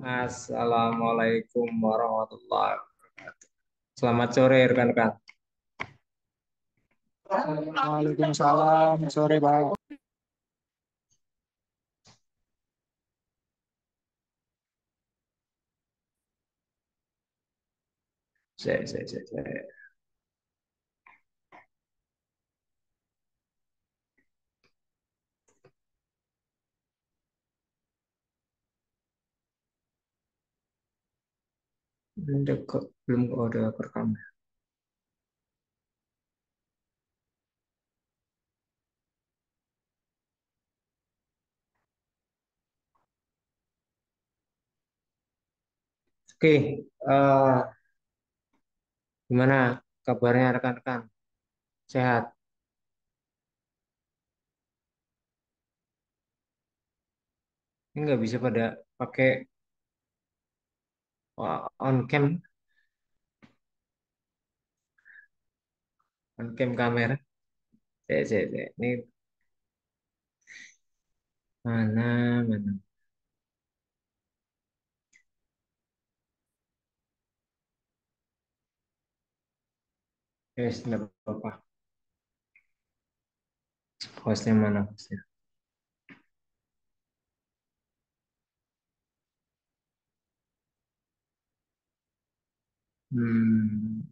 Assalamualaikum warahmatullahi wabarakatuh. Selamat sore rekan-rekan. Waalaikumsalam, sore Bang. Saya. Belum ada rekam. Oke, gimana kabarnya rekan-rekan? Sehat? Ini nggak bisa pada pakai on cam kamera. Saya. Ini mana? Yes, nggak apa-apa. Hostnya mana hostnya? Hmm,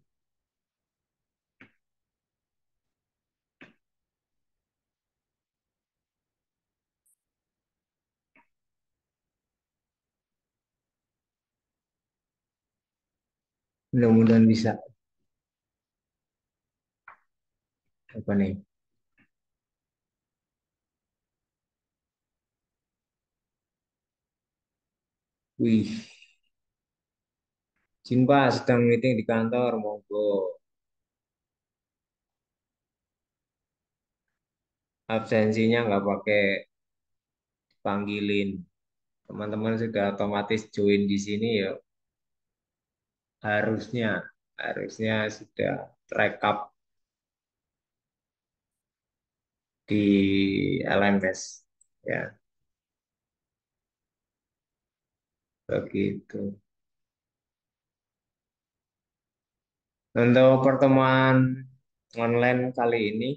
mudah-mudahan bisa. Apa nih? Wih, Simpa sedang meeting di kantor, monggo. Absensinya nggak pakai panggilin. Teman-teman sudah otomatis join di sini ya. Harusnya, harusnya sudah rekap di LMS. Ya, begitu. Untuk pertemuan online kali ini,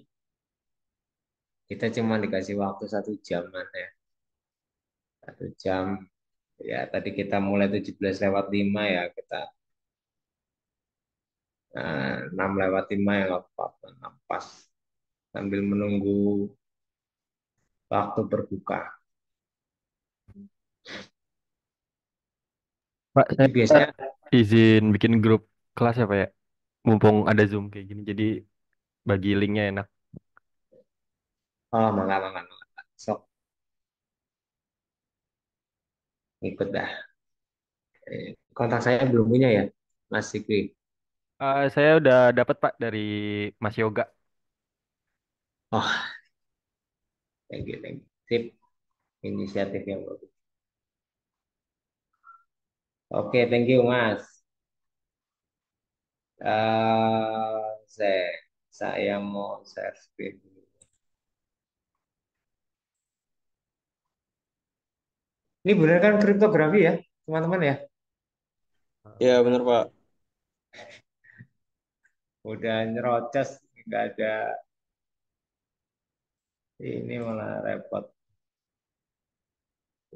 kita cuma dikasih waktu 1 jam, ya. 1 jam. Ya, tadi kita mulai 17:05 ya. Kita 6:05 ya, nggak apa-apa. Pas. Sambil menunggu waktu berbuka. Pak, Ini saya biasanya, izin bikin grup kelas ya Pak ya. Mumpung ada Zoom kayak gini, jadi bagi linknya enak. oh, mangga. Sok, ikut dah. Kontak saya belum punya ya, Mas Sikri. Saya udah dapat Pak dari Mas Yoga. Oh, thank you. Sip, inisiatif yang bagus. Oke, thank you, Mas. Saya, saya mau share screen dulu. Ini benar kan kriptografi ya, teman-teman ya? Ya benar Pak. Udah nyerocos, nggak ada ini malah repot.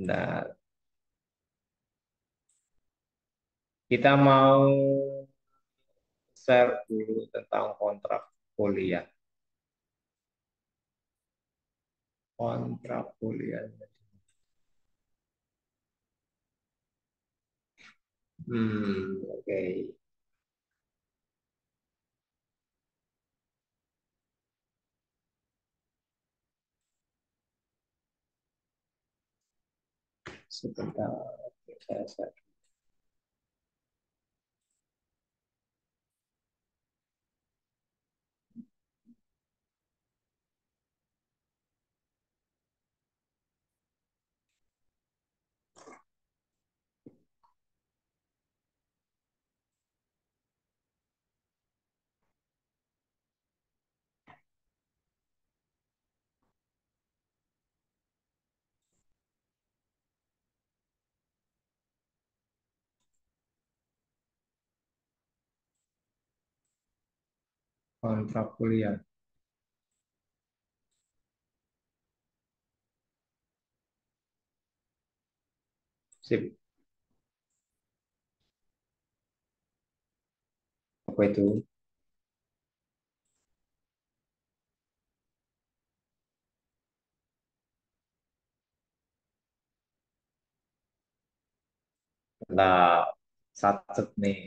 Nah, kita mau share dulu tentang kontrak kuliah. Kontrak kuliah. Oke. Sebentar, saya share. kontrak kuliah. Sip. Apa itu? Nah, satu nih.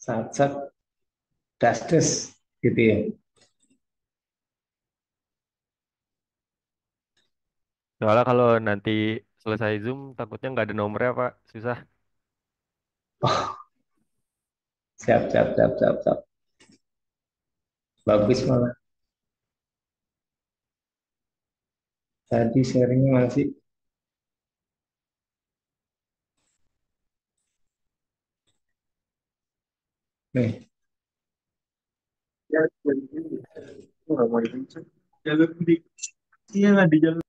Satu dasdes gitu ya. Soalnya kalau nanti selesai Zoom takutnya nggak ada nomornya Pak, susah. Oh, siap, siap, siap, siap, siap. Bagus malah. Tadi sharingnya masih. Nih. Nggak mau dipencet. Jalur di. Iya nggak di jalur.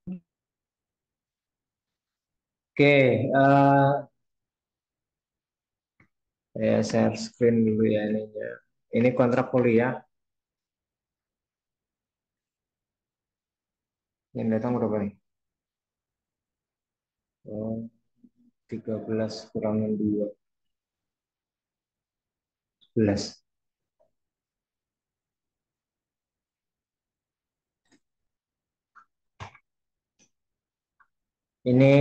Oke, saya share screen dulu ya ininya. Ini kontrak kuliah. Yang datang berapa nih? Oh, 13 kurangin 2. 11. Ini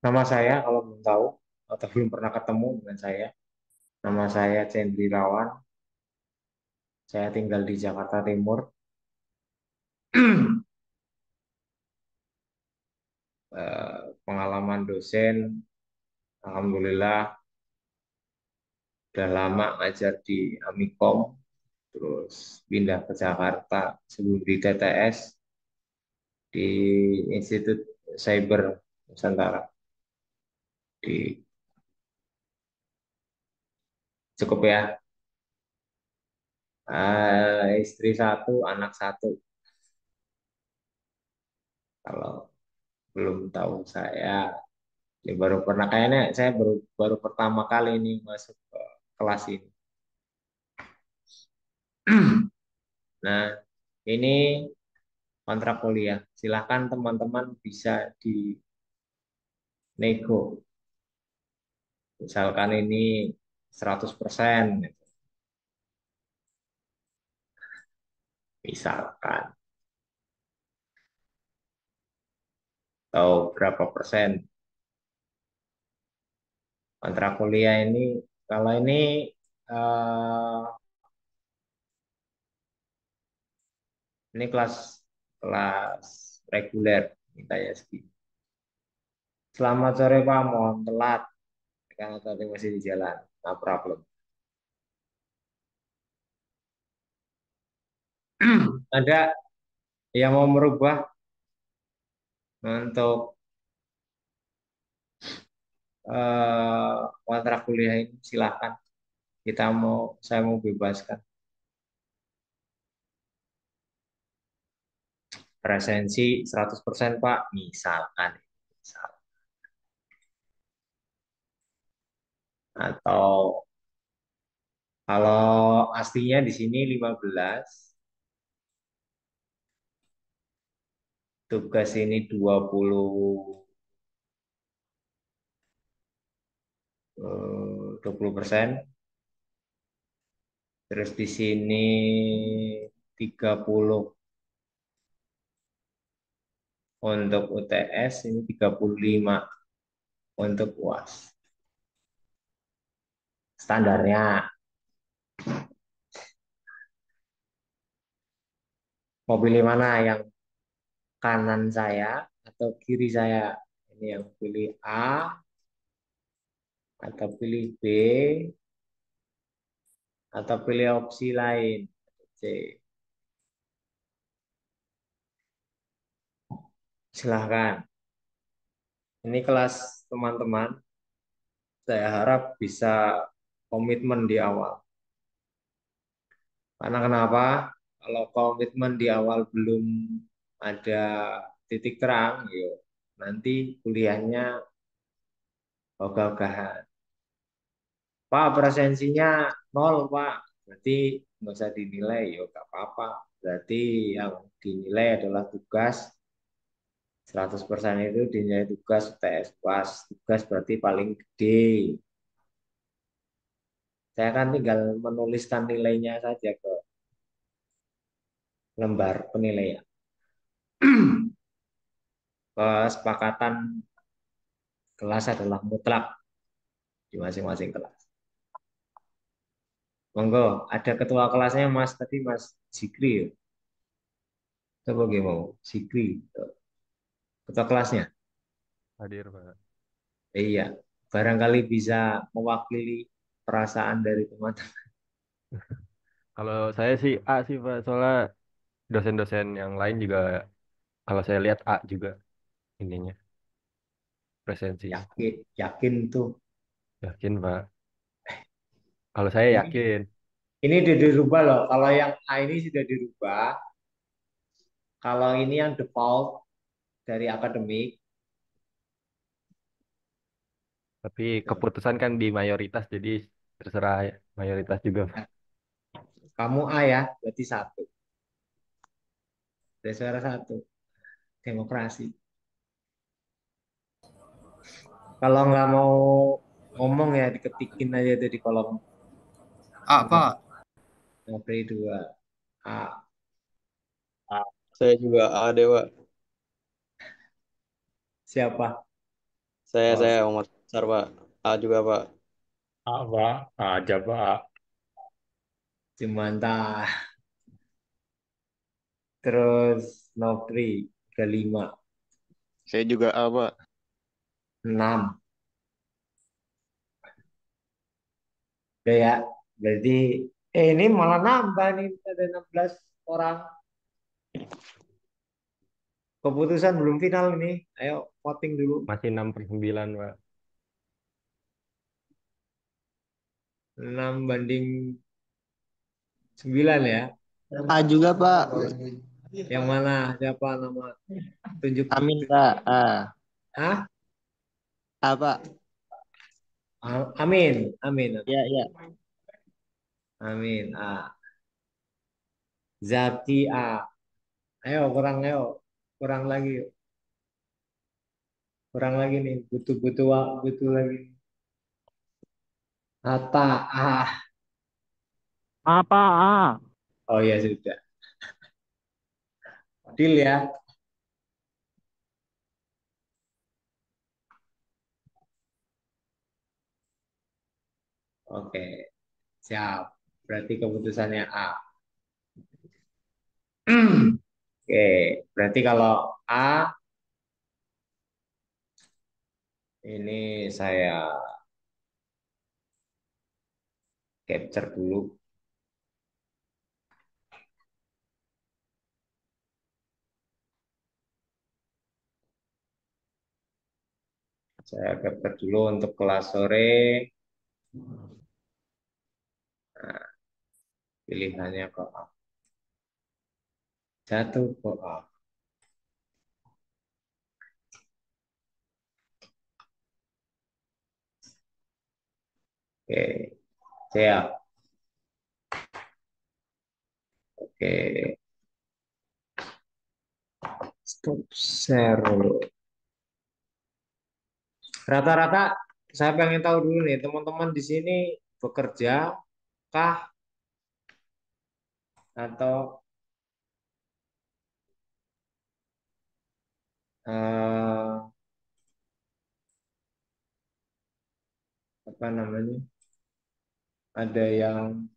nama saya kalau belum tahu atau belum pernah ketemu dengan saya. Nama saya Cendri Rawan. Saya tinggal di Jakarta Timur. Pengalaman dosen, alhamdulillah udah lama ngajar di Amikom, terus pindah ke Jakarta sebelum di TTS di Institut Cyber Nusantara. Di, cukup ya. Istri satu, anak satu. Kalau belum tahu saya, ini baru pernah kayaknya saya baru baru pertama kali ini masuk ke kelas ini. Nah, ini kontrak kuliah. Silahkan teman-teman bisa dinego. Misalkan ini 100%, misalkan, atau berapa persen kontrak kuliah ini. Kalau eh, ini kelas kelas reguler, minta ya segini. Selamat sore Pak, mohon telat karena tadi masih di jalan. No problem. Ada yang mau merubah untuk kontrak kuliah ini silahkan. Saya mau bebaskan. Presensi 100% Pak, misalkan. Misal. Atau kalau aslinya di sini 15, tugas ini 20%, terus di sini 30 untuk UTS, ini 35 untuk UAS. Standarnya, mau pilih mana yang kanan saya atau kiri saya? Ini yang pilih A atau pilih B atau pilih opsi lain C. Silahkan. Ini kelas teman-teman. Saya harap bisa komitmen di awal. Karena kenapa? Kalau komitmen di awal belum ada titik terang, yuk, nanti kuliahnya ogah-ogahan. Pak, presensinya nol, Pak. Berarti nggak usah dinilai, ya nggak apa-apa. Berarti yang dinilai adalah tugas. 100% itu dinilai tugas UTS pas. Tugas berarti paling gede. Saya kan tinggal menuliskan nilainya saja ke lembar penilaian. Kesepakatan kelas adalah mutlak di masing-masing kelas. Monggo, ada ketua kelasnya Mas tadi Mas Zikri. Ya? Coba gimana? Zikri, ketua kelasnya. Hadir, Pak. Iya, barangkali bisa mewakili perasaan dari teman-teman. Kalau saya sih A sih, Pak. Soalnya dosen-dosen yang lain juga, kalau saya lihat A juga ininya, presensinya. Yakin, yakin tuh. Yakin, Pak. Kalau saya Ini yakin. ini sudah dirubah loh. Kalau yang A ini sudah dirubah. Kalau ini yang default dari akademik. Tapi Tuh. keputusan kan di mayoritas, jadi terserah mayoritas juga. Kamu A ya, berarti satu. Dari suara satu. Demokrasi. Kalau nggak mau ngomong ya diketikin aja tuh di kolom no, Pak. no play dua. A. Saya juga A deh, Pak. Siapa? Saya Oh, Muhammad Besar, Pak. A juga, Pak. Apa aja Pak? Jumantah. Terus Nopri kelima. Saya juga A, Pak. 6. Udah ya. Berarti ini malah nambah nih ada 16 orang. Keputusan belum final ini. Ayo voting dulu. Masih 6/9, Pak. 6 banding 9 ya. A juga, Pak. Yang mana? Siapa nama? Tunjuk. Amin, Pak. A. Ah? A, Pak. Amin. Amin. Ya, ya. Amin. A. Zaki A. Ayo kurang ayo. Kurang lagi. Kurang lagi nih. Butuh-butuh butuh lagi. Ata A. Apa A? Oh ya sudah. Deal ya. Oke. Siap. Berarti keputusannya A. Oke. Berarti kalau A ini saya capture dulu. Saya capture dulu untuk kelas sore. Nah, pilihannya kok A. Jatuh kok A. Oke. Siap. Oke. Stop share. Rata-rata saya pengen tahu dulu nih, teman-teman di sini bekerja kah atau eh, apa namanya? Ada yang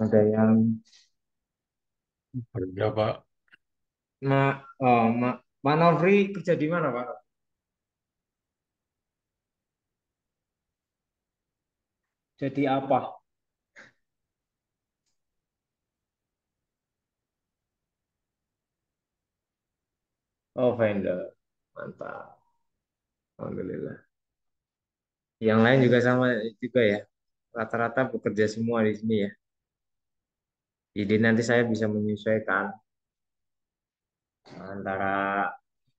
ada yang Kerja Pak. ma, oh, Pak Nofri kerja di mana, Pak? Jadi apa? Oh, vendor. Mantap. Alhamdulillah. Yang lain juga sama juga ya. Rata-rata bekerja semua di sini ya. Jadi nanti saya bisa menyesuaikan. antara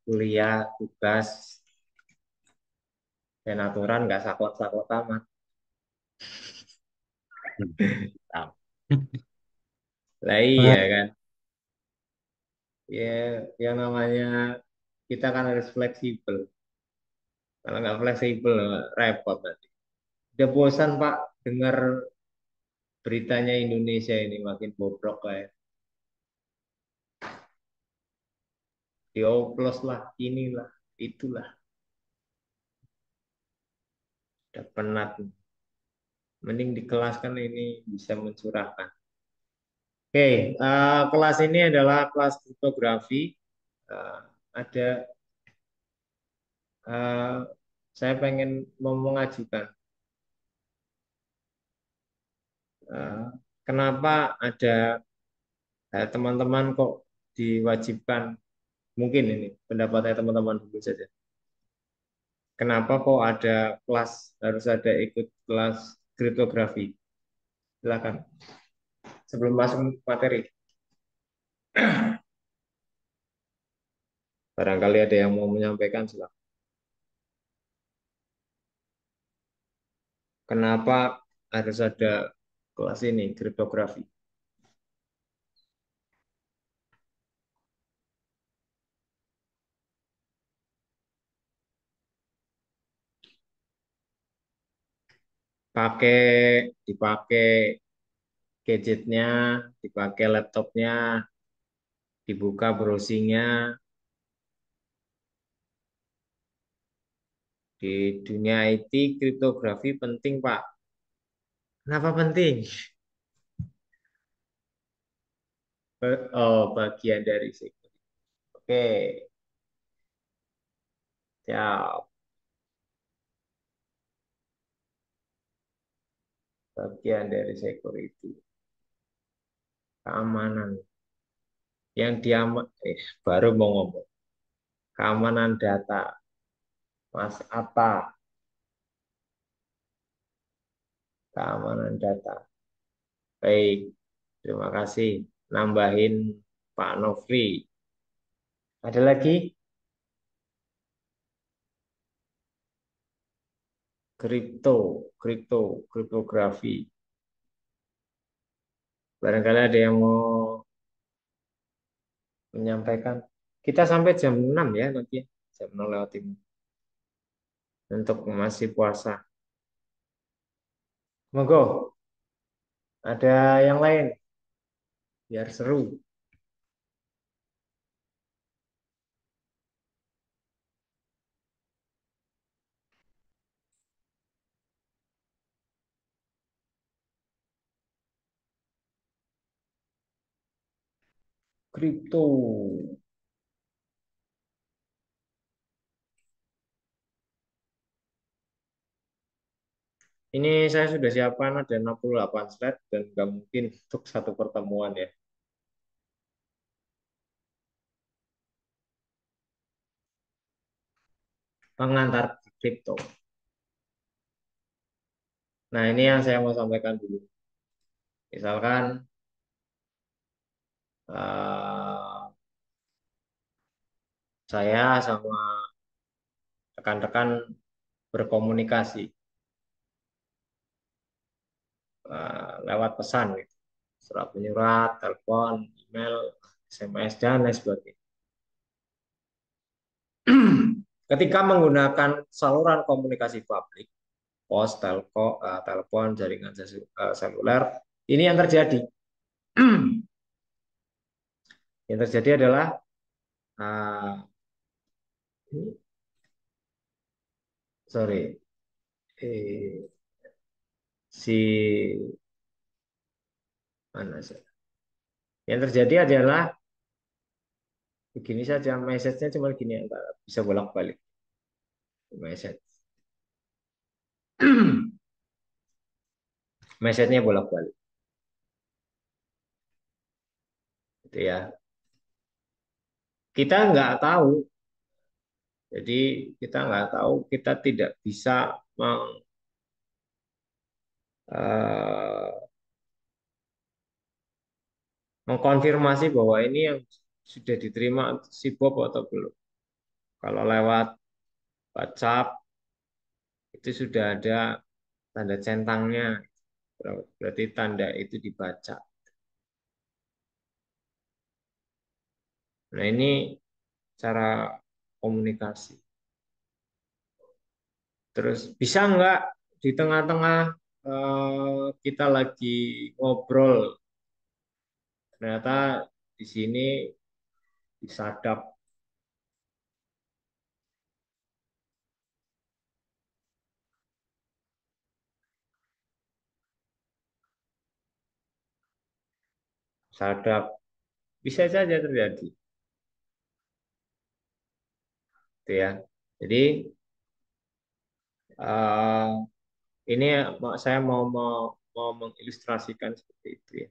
kuliah, tugas, dan aturan nggak saklek-saklek amat. Tahu. Lah iya kan, ya yang namanya kita kan harus fleksibel. Kalau nggak fleksibel, repot nanti. Udah bosan Pak dengar beritanya Indonesia ini makin bobrok kayak dioplos lah, inilah, itulah. Udah penat. Mending di kelas kan ini bisa mencurahkan. Oke, kelas ini adalah kelas kriptografi. Eh, ada eh, saya pengen mau mengajukan eh, kenapa ada teman-teman kok diwajibkan mungkin ini pendapatnya teman-teman dulu saja. Kenapa kok ada kelas harus ada ikut kelas kriptografi? Silakan. Sebelum masuk materi, barangkali ada yang mau menyampaikan, silakan. Kenapa harus ada kelas ini kriptografi? Dipakai gadgetnya, dipakai laptopnya, dibuka browsingnya. Di dunia IT, kriptografi penting, Pak. Kenapa penting? Oh, bagian dari security. Oke, siap. Bagian dari security. Keamanan. Yang baru mau ngomong. Keamanan data. Mas Atta, keamanan data. Baik, terima kasih. Nambahin Pak Nofri. Ada lagi? Kriptografi. Barangkali ada yang mau menyampaikan. Kita sampai jam 6 ya nanti. Jam 0 lewat 5. Untuk masih puasa. Monggo, ada yang lain. Biar seru. Kripto. Ini saya sudah siapkan ada 68 slide dan nggak mungkin untuk satu pertemuan ya. Pengantar kripto. Nah, ini yang saya mau sampaikan dulu. Misalkan saya sama rekan-rekan berkomunikasi lewat pesan, gitu. Surat menyurat, telepon, email, SMS, dan lain sebagainya. Ketika menggunakan saluran komunikasi publik, pos, telepon, jaringan seluler, ini yang terjadi. Yang terjadi adalah sorry, si mana sih? Yang terjadi adalah begini saja, message-nya cuma gini, bisa bolak-balik message. Message-nya bolak-balik. Gitu ya. Kita nggak tahu, jadi kita nggak tahu, kita tidak bisa eh, mengkonfirmasi bahwa ini yang sudah diterima si Bob atau belum. Kalau lewat WhatsApp itu sudah ada tanda centangnya, berarti tanda itu dibaca. Nah ini cara komunikasi. Terus bisa nggak di tengah-tengah kita lagi ngobrol, ternyata di sini disadap, sadap, bisa saja terjadi, gitu ya. Jadi eh, ini saya mau mengilustrasikan seperti itu ya.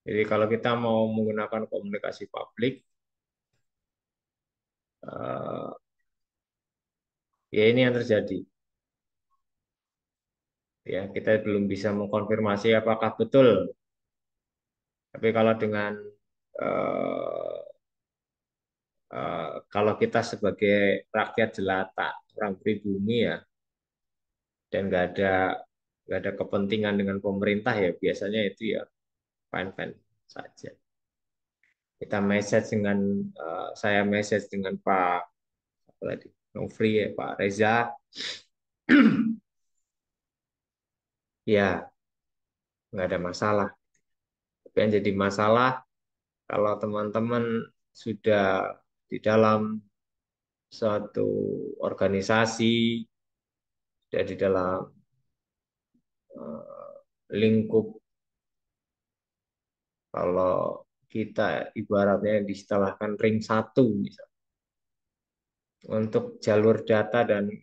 Jadi kalau kita mau menggunakan komunikasi publik, eh, ya ini yang terjadi. Ya, kita belum bisa mengkonfirmasi apakah betul. Tapi kalau dengan eh, kalau kita sebagai rakyat jelata, orang pribumi ya, dan nggak ada kepentingan dengan pemerintah ya, biasanya itu ya fine-fine saja. Kita message dengan saya message dengan Pak apa tadi, Nofri ya, Pak Reza, ya nggak ada masalah. Tapi yang jadi masalah kalau teman-teman sudah di dalam suatu organisasi, sudah di dalam lingkup, kalau kita ibaratnya diistilahkan ring satu misal, untuk jalur data dan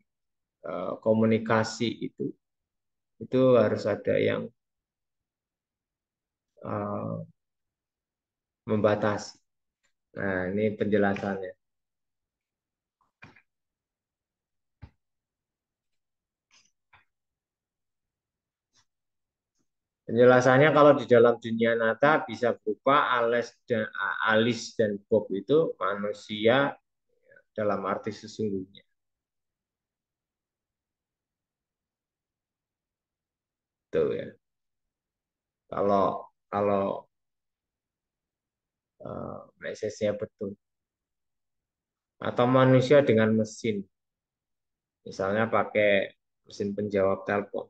komunikasi itu harus ada yang uh, membatasi. Nah, ini penjelasannya. Penjelasannya kalau di dalam dunia nyata bisa berupa Alice dan Bob itu manusia dalam arti sesungguhnya. Tuh ya. Kalau kalau message-nya betul. Atau manusia dengan mesin. Misalnya pakai mesin penjawab telepon.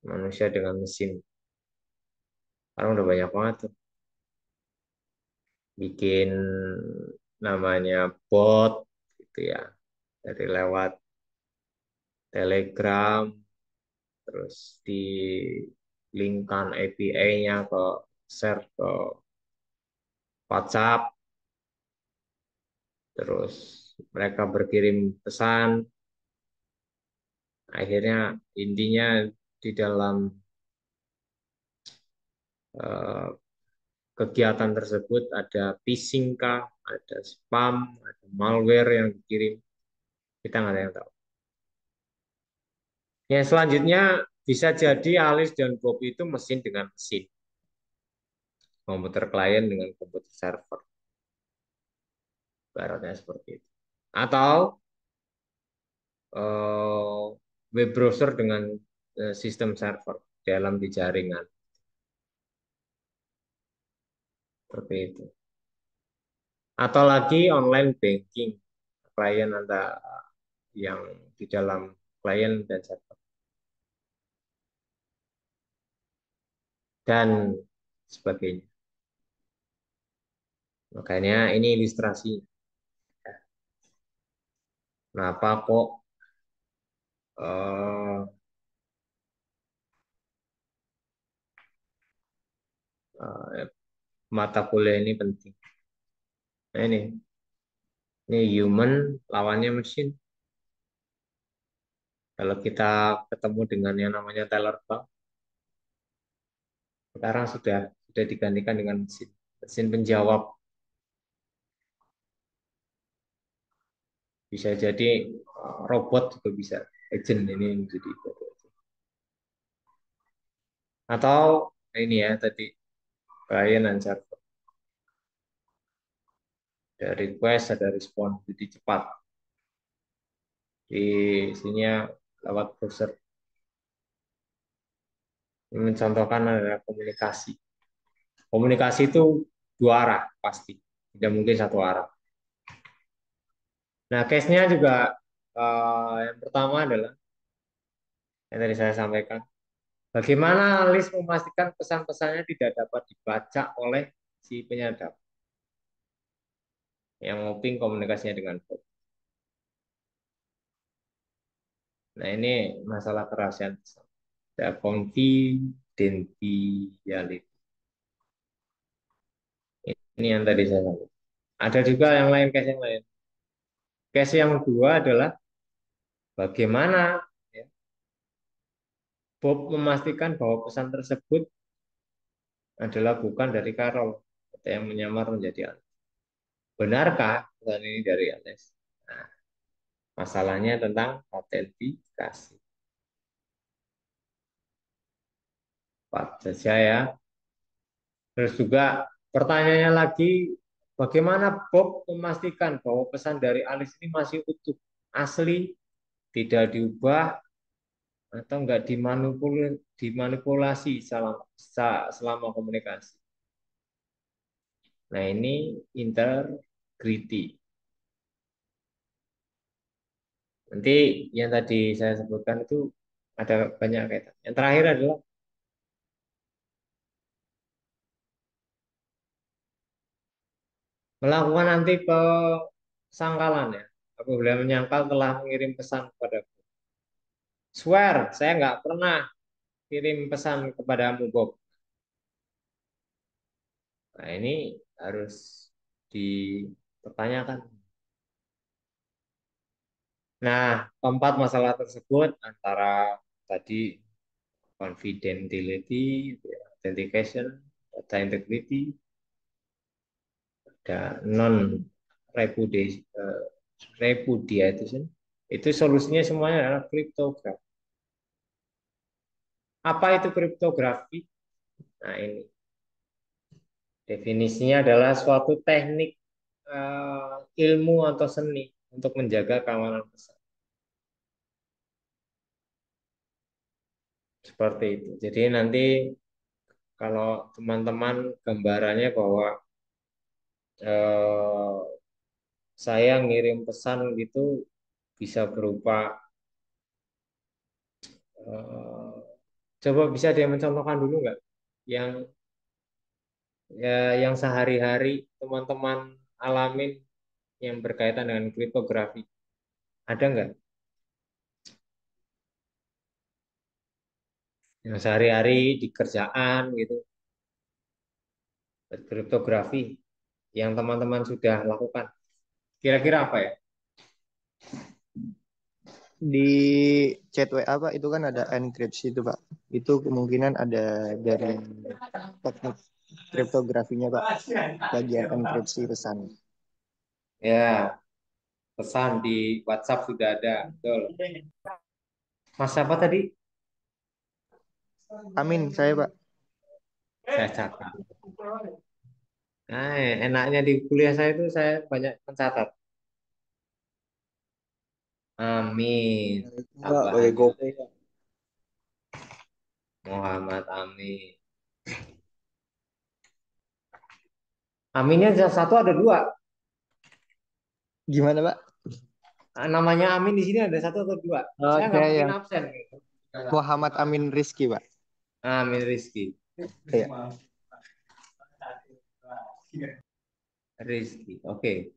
Manusia dengan mesin. Sekarang udah banyak banget tuh. Bikin namanya bot gitu ya. Dari lewat Telegram, terus di linkkan API-nya ke share ke WhatsApp, terus mereka berkirim pesan, akhirnya intinya di dalam eh, kegiatan tersebut ada phishing kah, ada spam, ada malware yang dikirim, kita nggak ada yang tahu. Yang selanjutnya bisa jadi Alice dan Bob itu mesin dengan mesin, komputer klien dengan komputer server, baratnya seperti itu. Atau eh, web browser dengan sistem server dalam di jaringan, seperti itu. Atau lagi online banking, klien antara yang di dalam klien dan server. Dan sebagainya. Makanya ini ilustrasi. Kenapa kok eh, eh, mata kuliah ini penting. Nah ini human lawannya mesin. Kalau kita ketemu dengan yang namanya teller bank, sekarang sudah digantikan dengan mesin, mesin penjawab. Bisa jadi robot juga bisa, agent ini menjadi robot. Atau ini ya tadi client dan server. Ada request, ada respon, jadi cepat. Di sini lewat browser. Ini mencontohkan adalah komunikasi. Komunikasi itu dua arah pasti, tidak mungkin satu arah. Nah, case-nya juga yang pertama adalah yang tadi saya sampaikan. Bagaimana list memastikan pesan-pesannya tidak dapat dibaca oleh si penyadap yang ngoping komunikasinya dengan bot. Nah, ini masalah kerahasiaan pesan. Ada confidentiality. Ini yang tadi saya sampaikan. Ada juga yang lain, case yang lain. Case yang kedua adalah bagaimana ya, Bob memastikan bahwa pesan tersebut adalah bukan dari Carol atau yang menyamar menjadi Alex. Benarkah pesan ini dari Alex? Nah, masalahnya tentang autentikasi. Cepat saja ya. Terus juga pertanyaannya lagi, bagaimana Bob memastikan bahwa pesan dari Alex ini masih utuh, asli, tidak diubah, atau enggak dimanipulasi selama komunikasi. Nah, ini integrity. Nanti yang tadi saya sebutkan itu ada banyak kaitan. Yang terakhir adalah melakukan nanti pesangkalan ya. Apabila menyangkal telah mengirim pesan kepada swear, saya nggak pernah kirim pesan kepadamu, Bob. Nah, ini harus dipertanyakan. Nah, keempat masalah tersebut antara tadi confidentiality, authentication, data integrity, ada non repudiation, itu solusinya semuanya adalah kriptografi. Apa itu kriptografi? Nah, ini definisinya adalah suatu teknik ilmu atau seni untuk menjaga keamanan pesan. Seperti itu. Jadi nanti kalau teman-teman gambarannya bahwa eh, saya ngirim pesan gitu bisa berupa eh, coba bisa dia mencontohkan dulu nggak yang yang sehari-hari teman-teman alamin yang berkaitan dengan kriptografi, ada nggak yang sehari-hari di kerjaan gitu kriptografi yang teman-teman sudah lakukan, kira-kira apa ya? Di chat WA Pak itu kan ada enkripsi itu Pak. Itu kemungkinan ada dari teknik kriptografinya Pak. Bagian enkripsi pesan. Ya, pesan di WhatsApp sudah ada, betul. Mas apa tadi? Amin saya Pak. Saya catat. Nah, enaknya di kuliah saya itu saya banyak mencatat. Amin. Pak, pakai Tambahannya GoPay. Pak. Muhammad Amin. Aminnya satu ada dua. Gimana Pak? Namanya Amin di sini ada satu atau dua. Saya Oke nggak mungkin yang absen. Muhammad Amin Rizky Pak. Amin Rizky. Iya. Rizky. Oke.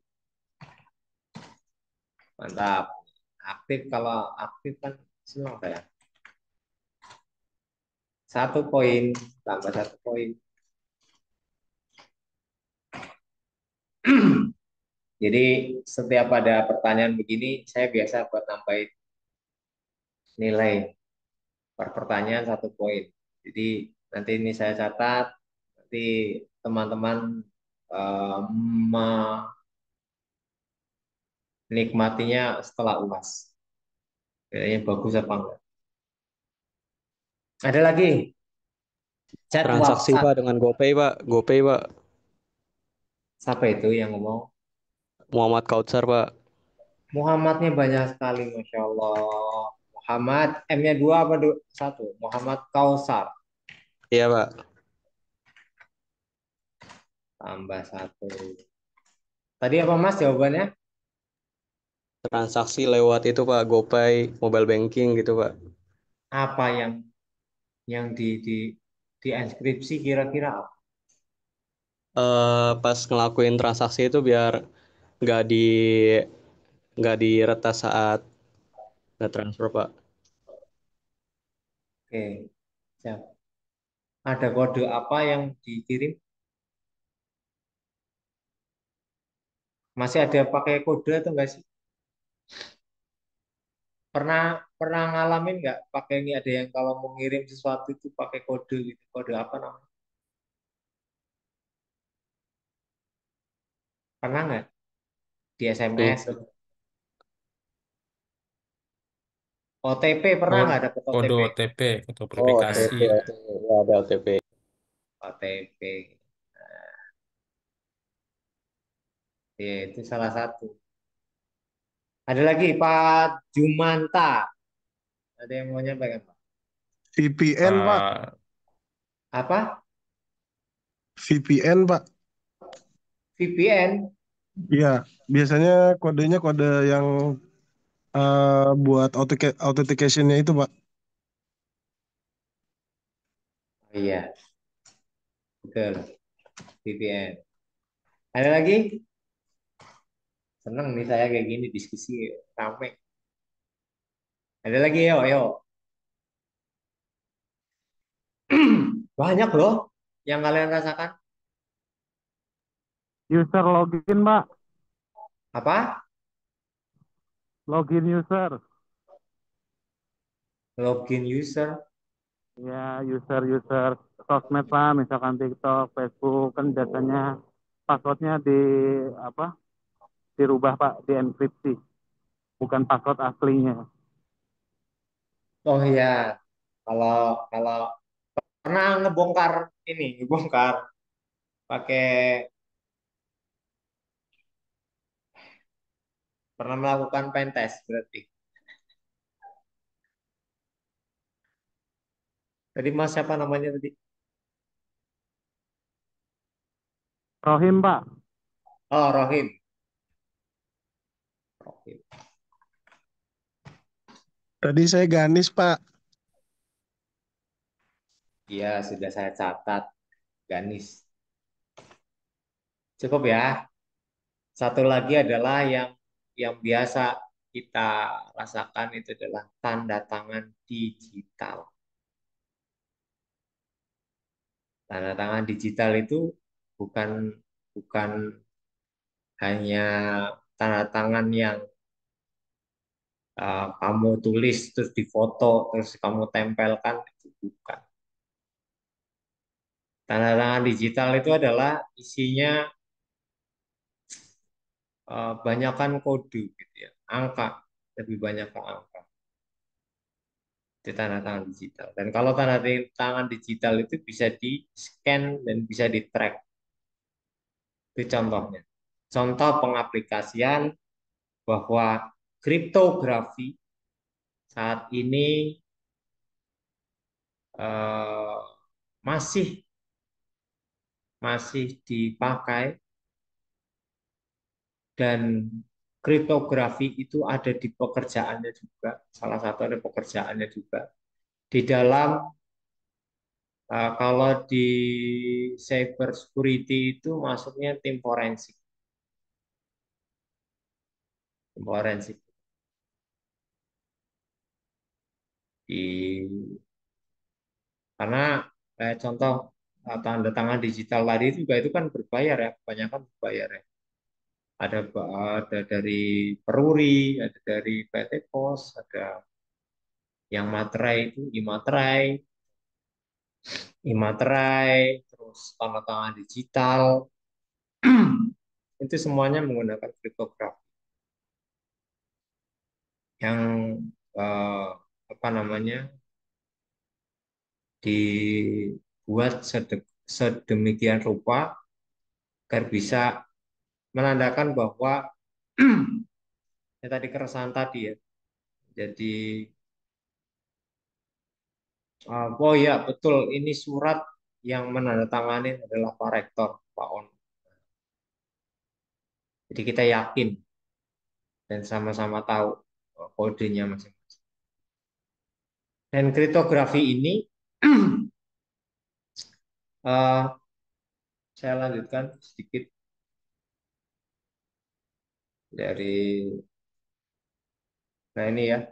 Mantap. Aktif, kalau aktif kan senang saya. 1 poin tambah 1 poin. Jadi setiap ada pertanyaan begini, saya biasa buat nambahin nilai per pertanyaan 1 poin. Jadi nanti ini saya catat, nanti teman-teman eh, menikmatinya setelah UAS. Kayaknya bagus apa enggak? Ada lagi? Chat Transaksi WhatsApp. Pak dengan GoPay Pak. GoPay Pak. Siapa itu yang ngomong? Muhammad Kautsar Pak. Muhammadnya banyak sekali, Masya Allah. Muhammad, M-nya dua apa satu? Muhammad Kausar, Iya Pak. tambah satu. Tadi apa Mas jawabannya? Transaksi lewat itu Pak. GoPay, mobile banking gitu Pak. Apa yang di inskripsi kira-kira apa? Pas ngelakuin transaksi itu biar nggak di nggak diretas saat nge-transfer Pak. Oke, siap. Ada kode apa yang dikirim? Masih ada pakai kode atau enggak sih? Pernah pernah ngalamin nggak pakai ini ada yang kalau mau ngirim sesuatu itu pakai kode gitu. Kode apa namanya? Pernah nggak di SMS Itu gitu? OTP pernah kode, nggak dapat kode OTP? OTP, kode Oh, verifikasi. OTP, OTP. Ya, ada OTP. OTP. Ya, itu salah satu. Ada lagi Pak Jumanta. Ada yang mau nyampaikan Pak? VPN, Pak. Eh, Apa? VPN, Pak. VPN? Iya, biasanya kodenya kode yang buat authentication-nya itu, Pak. Oh, iya, betul. VPN. Ada lagi? Seneng nih saya kayak gini diskusi rame. Ada lagi yo yo. Banyak loh yang kalian rasakan. User login, Mbak. Apa? Login user. Login user. Ya, user-user sosmed lah, misalkan TikTok, Facebook, kan biasanya passwordnya apa? Dirubah, Pak, dienkripsi, bukan password aslinya. Oh iya, kalau kalau pernah ngebongkar ini, ngebongkar pakai pernah melakukan pen test berarti. Tadi Mas siapa namanya tadi? Rohim, Pak. Oh, Rohim. Rohim. Tadi saya Ganis, Pak. Iya, sudah saya catat. Ganis. Cukup ya. Satu lagi adalah yang biasa kita rasakan itu adalah tanda tangan digital. Tanda tangan digital itu bukan bukan hanya tanda tangan yang kamu tulis terus difoto terus kamu tempelkan itu bukan. Tanda tangan digital itu adalah isinya banyakkan kode gitu ya, angka lebih banyak ke angka. Itu tanda tangan digital. Dan kalau tanda tangan digital itu bisa di scan dan bisa di track. Itu contohnya. Contoh pengaplikasian bahwa kriptografi saat ini eh, masih masih dipakai dan kriptografi itu ada di pekerjaannya juga. Salah satu ada pekerjaannya juga. Di dalam kalau di cyber security itu masuknya tim forensik. Tim forensik. Di, karena contoh tanda tangan digital tadi juga itu kan berbayar ya, kebanyakan berbayar ya. Ada dari Peruri, ada dari PT Pos, ada yang materai itu imaterai, terus tanda tangan digital, itu semuanya menggunakan kriptografi yang eh, apa namanya buat sedemikian rupa agar bisa menandakan bahwa ya tadi keresahan tadi ya. Jadi oh ya betul ini surat yang menandatangani adalah Pak Rektor, Pak On. Jadi kita yakin dan sama-sama tahu kodenya masing-masing. Dan kriptografi ini eh, saya lanjutkan sedikit dari, nah ini ya,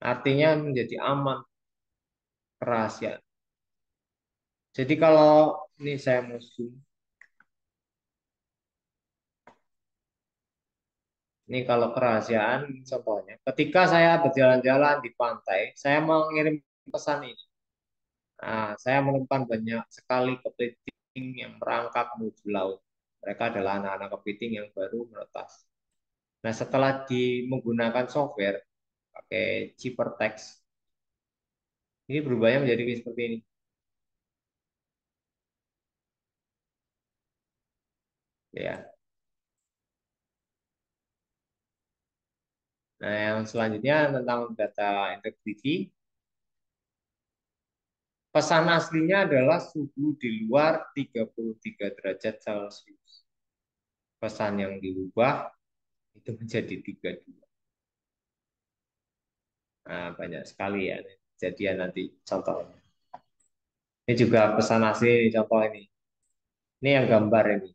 artinya menjadi aman kerahasiaan. Jadi kalau ini saya mau zoom, ini kalau kerahasiaan contohnya, ketika saya berjalan-jalan di pantai, saya mau mengirim pesan ini. Nah, saya menemukan banyak sekali kepiting yang merangkak menuju laut. Mereka adalah anak-anak kepiting yang baru menetas. Nah, setelah menggunakan software pakai Ciphertext, ini berubahnya menjadi seperti ini. Ya. Nah, yang selanjutnya tentang data integrity. Pesan aslinya adalah suhu di luar 33 derajat Celcius. Pesan yang dirubah itu menjadi 32. Nah, banyak sekali ya kejadian nanti contohnya. Ini juga pesan asli ini, contoh ini. Ini yang gambar ini.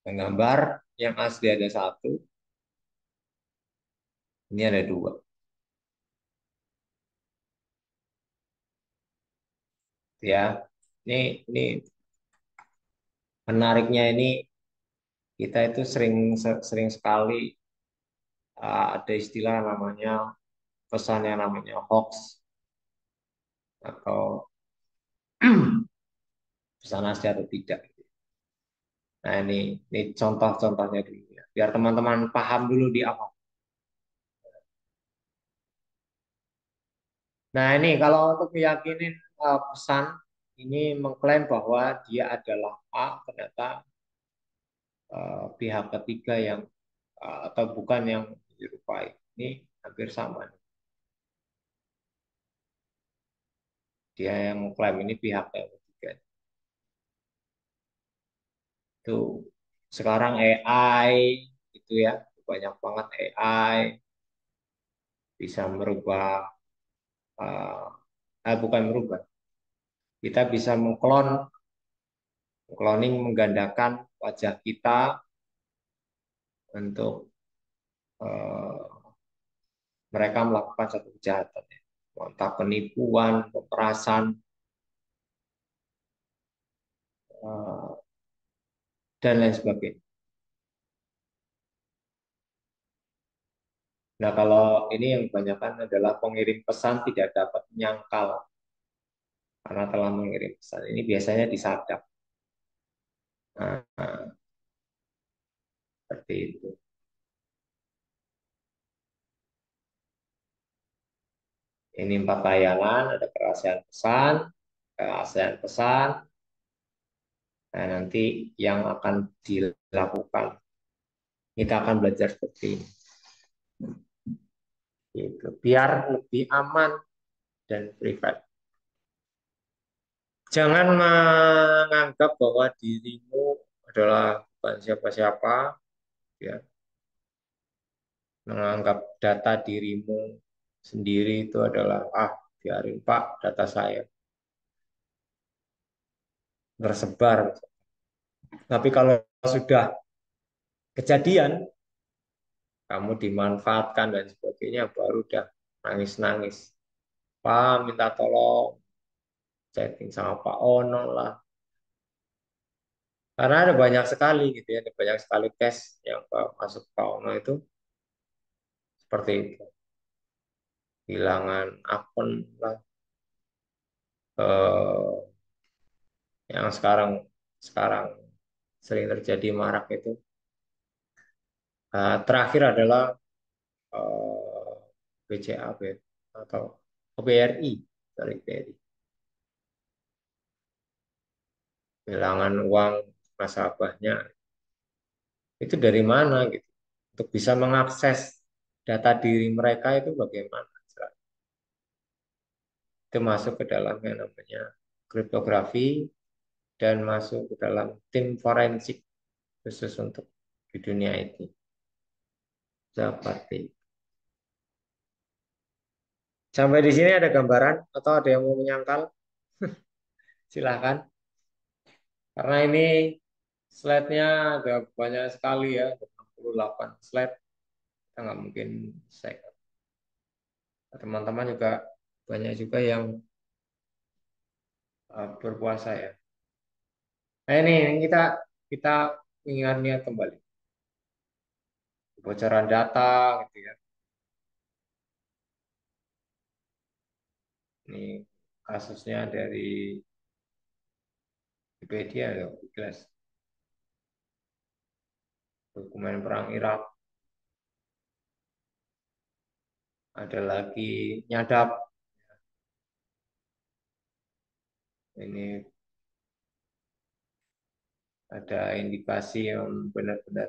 Yang gambar yang asli ada satu, ini ada dua. Ya, ini menariknya ini kita itu sering sering sekali ada istilah namanya pesan yang namanya hoax atau pesan asli atau tidak. Nah ini contoh-contohnya dulu ya, biar teman-teman paham dulu di awal. Nah ini kalau untuk meyakinin pesan ini mengklaim bahwa dia adalah A, ternyata pihak ketiga yang atau bukan yang menyerupai. Ini hampir sama. Dia yang mengklaim ini pihak yang ketiga. Itu sekarang AI itu ya banyak banget AI bisa merubah bukan merubah, kita bisa cloning menggandakan wajah kita untuk mereka melakukan satu kejahatan ya. Entah penipuan, pemerasan, eh, dan lain sebagainya. Nah, kalau ini yang kebanyakan adalah pengirim pesan tidak dapat menyangkal karena telah mengirim pesan. Ini biasanya disadap. Nah, seperti itu. Ini 4 layanan, ada kerahasiaan pesan. Nah, nanti yang akan dilakukan, kita akan belajar seperti ini. Gitu. Biar lebih aman dan privat. Jangan menganggap bahwa dirimu adalah bukan siapa-siapa, ya. Menganggap data dirimu sendiri itu adalah biarin Pak, data saya tersebar. Tapi kalau sudah kejadian, kamu dimanfaatkan dan sebagainya, baru udah nangis-nangis. Pak, minta tolong chatting sama Pak Ono lah. Karena ada banyak sekali gitu ya, ada banyak sekali case yang masuk Pak Ono itu seperti itu. Kehilangan akun lah. Eh, yang sekarang sering terjadi marak itu. Terakhir adalah BCA ya, atau BRI, sorry BRI, kehilangan uang nasabahnya. Itu dari mana gitu? Untuk bisa mengakses data diri mereka itu bagaimana? Itu masuk ke dalam yang namanya kriptografi dan masuk ke dalam tim forensik khusus untuk di dunia IT. Seperti sampai di sini ada gambaran atau ada yang mau menyangkal? Silahkan. Karena ini slide-nya ada banyak sekali ya, 68 slide. Kita nggak mungkin saya. Teman-teman juga banyak juga yang berpuasa ya. Nah ini kita kita ingat-ingat kembali kebocoran data gitu ya. Ini kasusnya dari Wikipedia ya, jelas. Dokumen perang Irak. Ada lagi nyadap. Ini ada indikasi yang benar-benar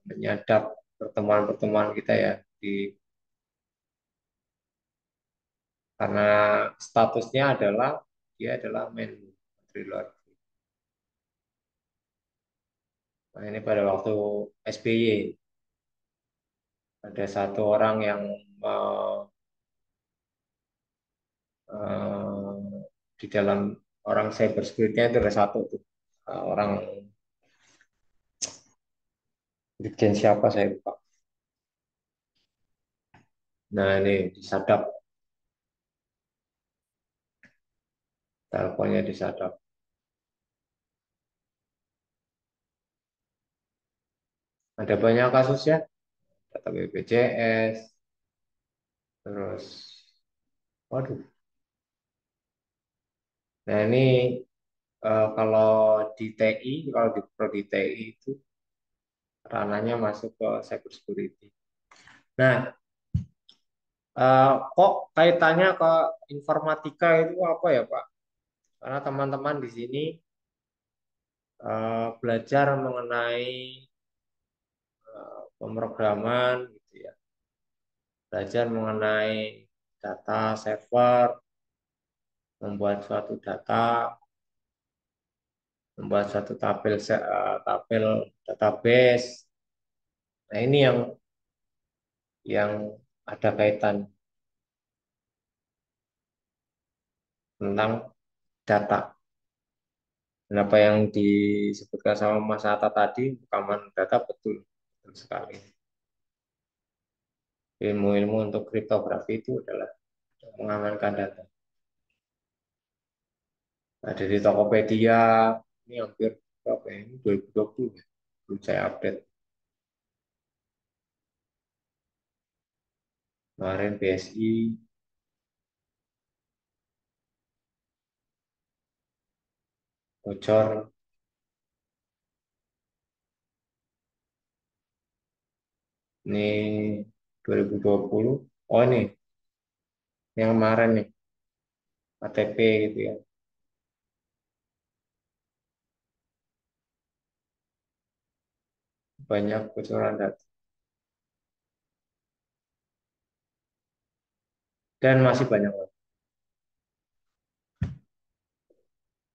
menyadap pertemuan-pertemuan kita ya di karena statusnya adalah dia adalah Menteri Luar Negeri. Nah, ini pada waktu SBY ada satu orang yang eh, di dalam orang cyber security itu ada satu tuh orang Brigjen siapa saya lupa. Nah ini disadap, teleponnya disadap. Ada banyak kasus ya, data BPJS, terus, waduh. Nah ini kalau di TI, kalau di prodi TI itu ranahnya masuk ke cyber security. Nah, kok kaitannya ke informatika itu apa ya Pak? Karena teman-teman di sini belajar mengenai pemrograman gitu ya, belajar mengenai data server, membuat suatu data, membuat suatu tabel database. Nah ini yang ada kaitan tentang data. Dan apa yang disebutkan sama Mas Atta tadi, rekaman data betul, betul sekali. Ilmu-ilmu untuk kriptografi itu adalah mengamankan data. Ada di Tokopedia, ini hampir berapa ya? Ini 2020 ya, belum saya update. Kemarin BSI, bocor, ini 2020. Oh ini, yang kemarin nih, KTP gitu ya. Banyak bocoran data. Dan masih banyak lagi.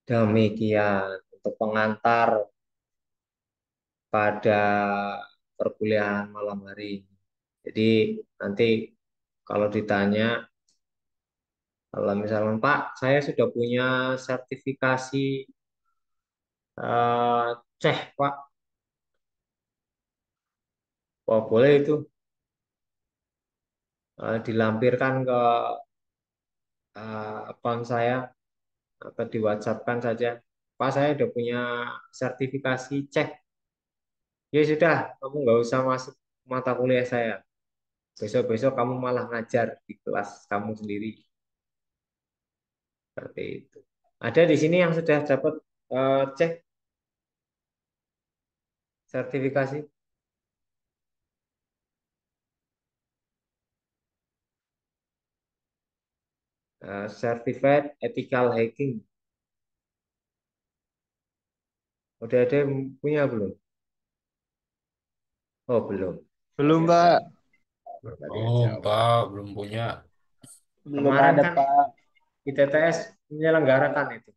Demikian untuk pengantar pada perkuliahan malam hari ini. Jadi nanti kalau ditanya, kalau misalnya Pak, saya sudah punya sertifikasi ceh Pak, oh, boleh itu dilampirkan ke akun saya atau di WhatsApp-kan saja. Pak, saya sudah punya sertifikasi cek. Ya sudah, kamu nggak usah masuk mata kuliah saya. Besok-besok kamu malah ngajar di kelas kamu sendiri. Seperti itu. Ada di sini yang sudah dapat cek sertifikasi. Certified Ethical Hacking. Udah ada yang punya belum? Oh, belum. Belum, Berarti Pak. berarti yang Belum, jawab. Pak. Belum punya. Belum Kemarin ada, kan Pak. ITTS menyelenggarakan itu.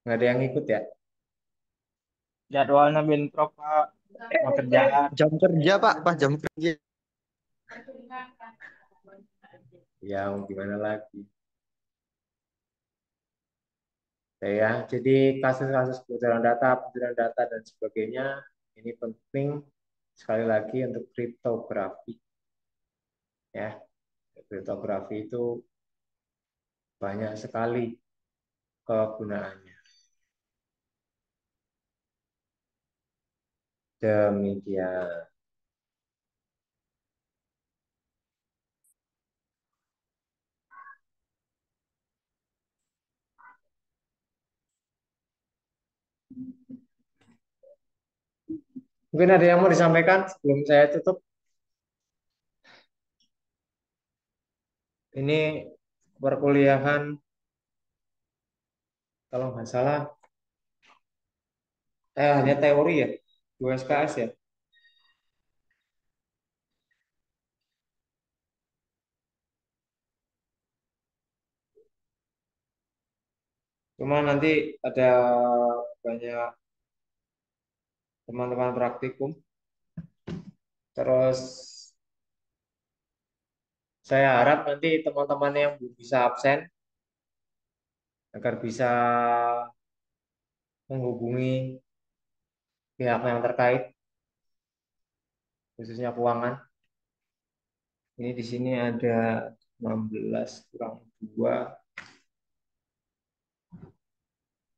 Nggak ada yang ikut ya? Jadwalnya bentrok, Pak. Sama kerjaan. Jam kerja, Pak. Pas jam kerja. Ya, mau gimana lagi? Ya, jadi kasus-kasus kebocoran data dan sebagainya ini penting sekali lagi untuk kriptografi. Ya, kriptografi itu banyak sekali kegunaannya. Demikian. Mungkin ada yang mau disampaikan sebelum saya tutup. Ini perkuliahan kalau nggak salah hanya teori ya, 2 SKS ya. Cuma nanti ada banyak teman-teman praktikum. Terus saya harap nanti teman-teman yang belum bisa absen agar bisa menghubungi pihak yang terkait, khususnya keuangan. Ini di sini ada 16 kurang 2,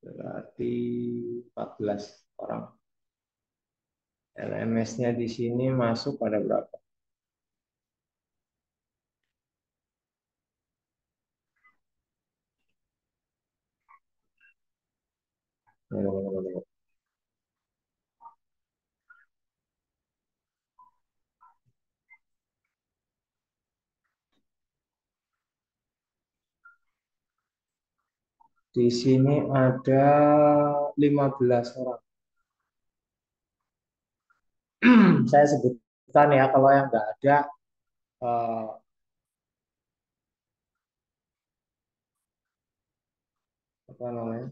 berarti 14 orang. LMS-nya di sini masuk pada berapa? Di sini ada 15 orang. Saya sebutkan ya, kalau yang nggak ada eh, apa namanya,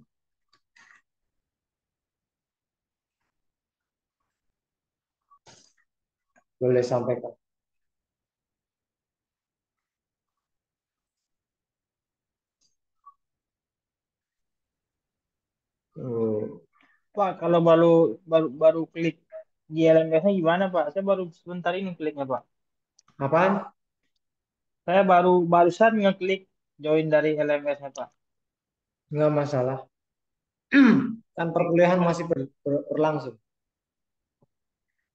boleh sampaikan. Pak, kalau baru baru baru klik di LMS-nya gimana, Pak? Saya baru sebentar ini kliknya, Pak. Apaan? Saya barusan ngeklik join dari LMS-nya, Pak. Nggak masalah. Kan perkuliahan masih berlangsung.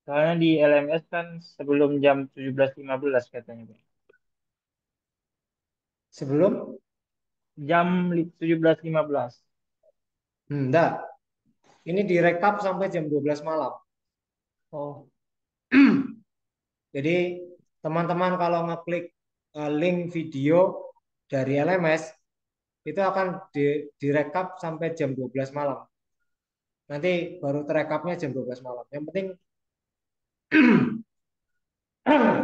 Soalnya di LMS kan sebelum jam 17.15 katanya, Pak. Sebelum? Jam 17.15. Enggak. Ini direkap sampai jam 12 malam. Oh, Jadi teman-teman kalau ngeklik link video dari LMS itu akan direkap sampai jam 12 malam. Nanti baru terekapnya jam 12 malam. Yang penting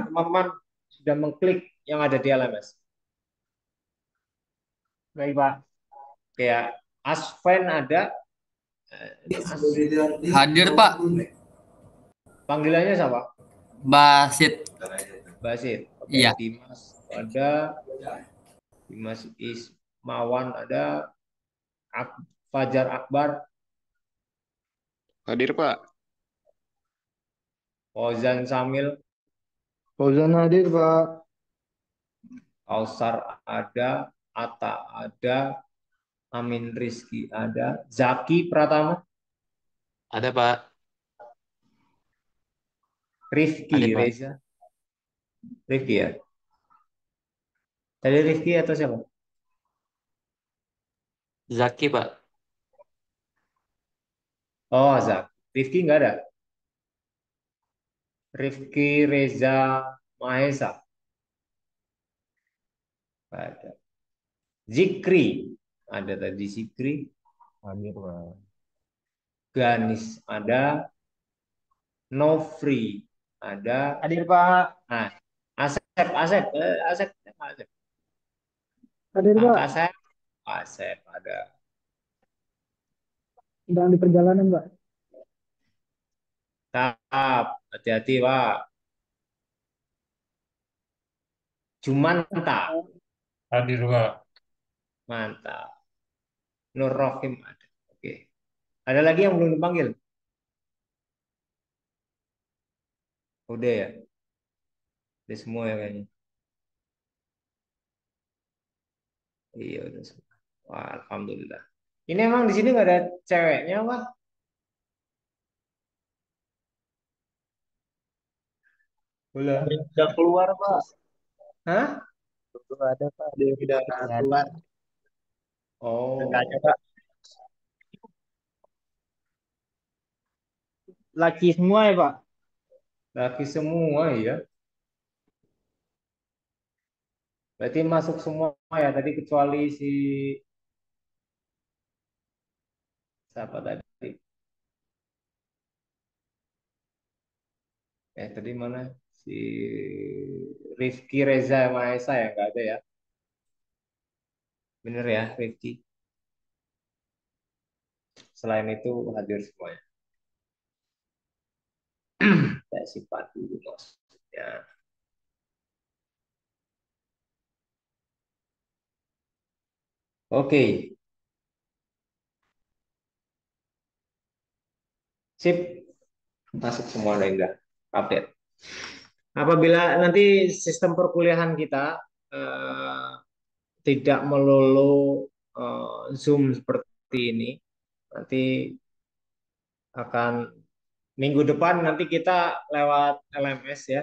teman-teman sudah mengklik yang ada di LMS. baik, Pak. Kayak Asven ada. Hadir Pak, Panggilannya siapa? Basit. Basit. Oke, Iya. Dimas ada. Dimas Ismawan ada. Fajar Akbar. Hadir, Pak. Ozan Samil. Fauzan hadir, Pak. Kausar ada. Atta ada. Amin Rizky ada. Zaki Pratama. Ada, Pak. Rifki Hadir, Pak. Reza. Rifki ya. Tadi Rifki atau siapa? Zaki, Pak. Oh, Zak. Rifki nggak ada. Rifki Reza Mahesa. Nggak ada. Zikri. Ada tadi Zikri. Hadir, Pak. Ganis ada. Nofri ada. Hadir Pak. Nah, Asep, Asep, Asep, Asep. Hadir Pak, Asep, Asep ada. sedang di perjalanan Pak. Tap, hati-hati Pak. Jumanta, Hadir, Pak. mantap. Nur Rohim ada. Oke. Ada lagi yang belum dipanggil? Udah ya? Udah semua ya kayaknya. Iya udah semua. Wah, alhamdulillah. Ini emang di sini nggak ada ceweknya, Pak? Boleh. Udah keluar Pak. Hah? Belum ada Pak, ada yang udah keluar. Oh, Nggak ada Pak. Laki semua ya Pak. laki semua ya. Berarti masuk semua ya tadi kecuali si siapa tadi? Tadi mana? Si Rifki Reza Mahesa ya nggak ada ya? Bener ya, Rifki. Selain itu hadir semuanya. Saya sifat dulu maksudnya. Oke, sip. Masuk semua udah update. Apabila nanti sistem perkuliahan kita tidak melulu Zoom seperti ini, nanti akan minggu depan nanti kita lewat LMS ya,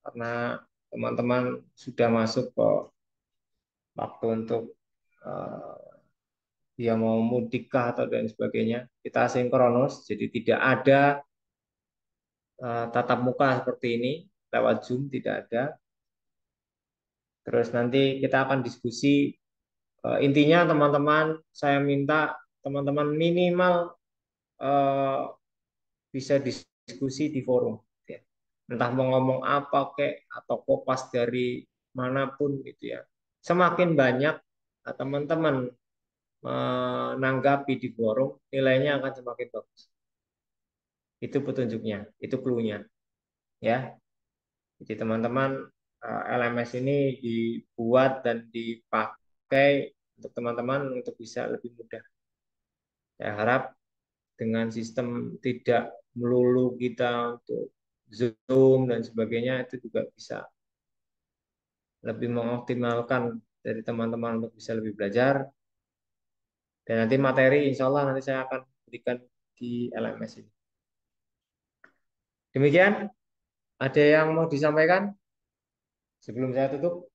karena teman-teman sudah masuk ke waktu untuk dia mau mudik kah atau dan sebagainya. Kita asinkronus, jadi tidak ada tatap muka seperti ini lewat Zoom, tidak ada. Terus nanti kita akan diskusi. Intinya teman-teman, saya minta teman-teman minimal bisa diskusi di forum. Ya. Entah mau ngomong apa kek atau kopas dari manapun gitu ya. Semakin banyak teman-teman menanggapi di forum, nilainya akan semakin bagus. Itu petunjuknya, itu clue-nya. Ya. Jadi teman-teman LMS ini dibuat dan dipakai untuk teman-teman untuk bisa lebih mudah. Saya harap dengan sistem tidak melulu kita untuk Zoom dan sebagainya itu juga bisa lebih mengoptimalkan dari teman-teman untuk bisa lebih belajar. Dan nanti materi insya Allah nanti saya akan berikan di LMS ini. Demikian, ada yang mau disampaikan sebelum saya tutup?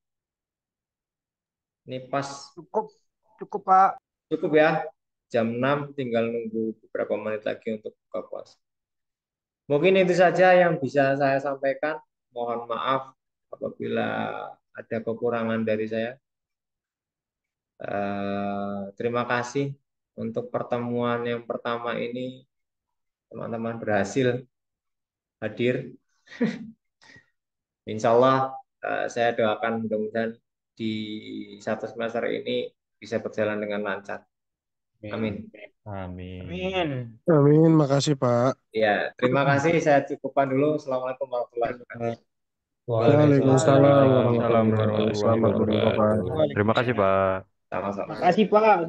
Ini pas Cukup Pak. cukup ya. Jam 6 tinggal nunggu beberapa menit lagi untuk buka puasa. Mungkin itu saja yang bisa saya sampaikan. Mohon maaf apabila ada kekurangan dari saya. Terima kasih untuk pertemuan yang pertama ini. Teman-teman berhasil hadir. Insya Allah saya doakan mudah-mudahan di satu semester ini bisa berjalan dengan lancar. Amin. Amin. Amin. Amin, makasih Pak. Ya, terima kasih. Saya cukupkan dulu. Assalamualaikum warahmatullahi wabarakatuh. Waalaikumsalam warahmatullahi Waalaikumsalam wabarakatuh. warahmatullahi Selamat berbuka wabarakatuh. puasa. Terima kasih, Pak. Sama-sama. Makasih Pak.